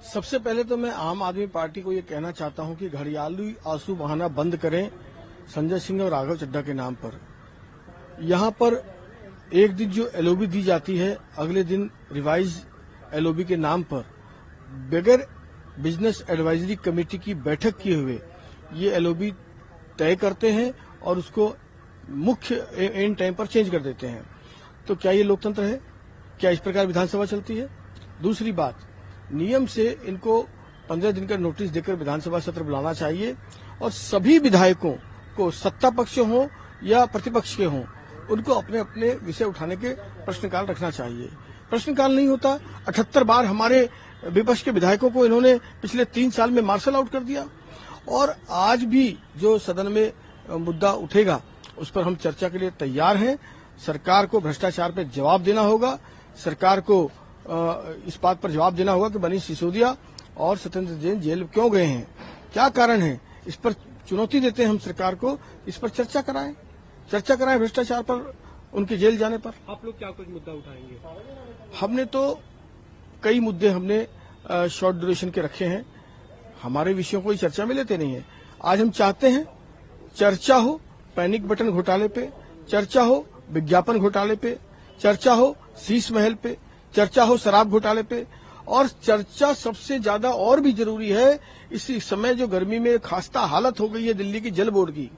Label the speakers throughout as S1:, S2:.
S1: सबसे पहले तो मैं आम आदमी पार्टी को ये कहना चाहता हूं कि घड़ियाली आंसू बहाना बंद करें संजय सिंह और राघव चड्ढा के नाम पर। यहां पर एक दिन जो एलओबी दी जाती है, अगले दिन रिवाइज एलओबी के नाम पर बगैर बिजनेस एडवाइजरी कमेटी की बैठक किए हुए ये एलओबी तय करते हैं और उसको मुख्य एंड टाइम पर चेंज कर देते हैं। तो क्या ये लोकतंत्र है? क्या इस प्रकार विधानसभा चलती है? दूसरी बात, नियम से इनको 15 दिन का नोटिस देकर विधानसभा सत्र बुलाना चाहिए और सभी विधायकों को, सत्ता पक्ष हो या प्रतिपक्ष के हों, उनको अपने अपने विषय उठाने के प्रश्नकाल रखना चाहिए। प्रश्नकाल नहीं होता, 78 बार हमारे विपक्ष के विधायकों को इन्होंने पिछले 3 साल में मार्शल आउट कर दिया। और आज भी जो सदन में मुद्दा उठेगा उस पर हम चर्चा के लिए तैयार हैं। सरकार को भ्रष्टाचार पर जवाब देना होगा, सरकार को इस बात पर जवाब देना होगा कि मनीष सिसोदिया और सत्येंद्र जैन जेल क्यों गए हैं, क्या कारण है। इस पर चुनौती देते हैं हम सरकार को, इस पर चर्चा कराएं भ्रष्टाचार पर, उनके जेल जाने पर।
S2: आप लोग क्या कुछ मुद्दा उठाएंगे?
S1: हमने तो कई मुद्दे हमने शॉर्ट ड्यूरेशन के रखे हैं, हमारे विषयों को चर्चा में लेते नहीं है। आज हम चाहते हैं चर्चा हो पैनिक बटन घोटाले पे, चर्चा हो विज्ञापन घोटाले पे, चर्चा हो शीश महल पे, चर्चा हो शराब घोटाले पे, और चर्चा सबसे ज्यादा और भी जरूरी है इसी समय जो गर्मी में खास्ता हालत हो गई है दिल्ली की जल बोर्ड की।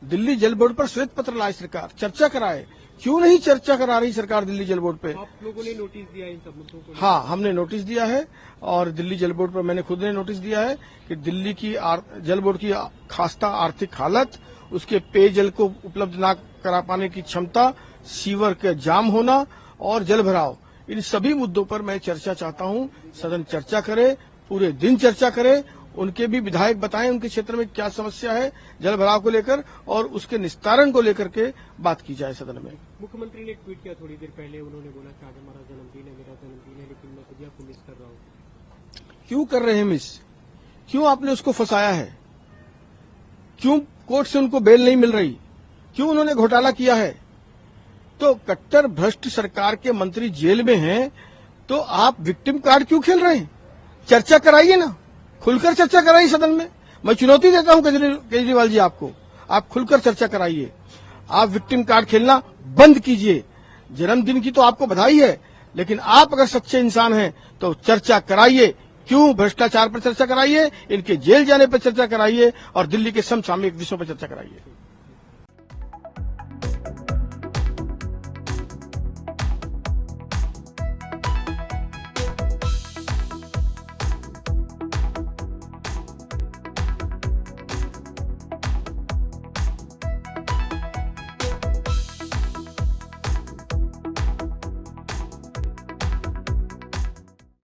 S1: दिल्ली जल बोर्ड पर श्वेत पत्र लाए सरकार, चर्चा कराए। क्यों नहीं चर्चा करा रही सरकार दिल्ली जल बोर्ड पे?
S2: आप लोगों ने नोटिस दिया इन सब मुद्दों को?
S1: हाँ, हमने नोटिस दिया है और दिल्ली जल बोर्ड पर मैंने खुद ने नोटिस दिया है कि दिल्ली की जल बोर्ड की खास्ता आर्थिक हालत, उसके पेयजल को उपलब्ध न करा पाने की क्षमता, सीवर के जाम होना और जल भराव, इन सभी मुद्दों पर मैं चर्चा चाहता हूं। सदन चर्चा करे, पूरे दिन चर्चा करे, उनके भी विधायक बताएं उनके क्षेत्र में क्या समस्या है जल भराव को लेकर और उसके निस्तारण को लेकर के बात की जाए सदन में।
S2: मुख्यमंत्री ने एक ट्वीट किया थोड़ी देर पहले, उन्होंने बोला कि आज हमारा जन्मदिन है, मेरा जन्मदिन है, लेकिन मैं खुद आपको मिस कर रहा हूँ।
S1: क्यों कर रहे हैं मिस? क्यों आपने उसको फंसाया है? क्यों कोर्ट से उनको बेल नहीं मिल रही? क्यों उन्होंने घोटाला किया है? तो कट्टर भ्रष्ट सरकार के मंत्री जेल में हैं, तो आप विक्टिम कार्ड क्यों खेल रहे हैं? चर्चा कराइए ना, खुलकर चर्चा कराइए सदन में। मैं चुनौती देता हूं केजरीवाल जी, आपको, आप खुलकर चर्चा कराइए। आप विक्टिम कार्ड खेलना बंद कीजिए। जन्मदिन की तो आपको बधाई है, लेकिन आप अगर सच्चे इंसान हैं तो चर्चा कराइए। क्यों भ्रष्टाचार पर चर्चा कराइए, इनके जेल जाने पर चर्चा कराइए और दिल्ली के समसामयिक विषयों पर चर्चा कराइए।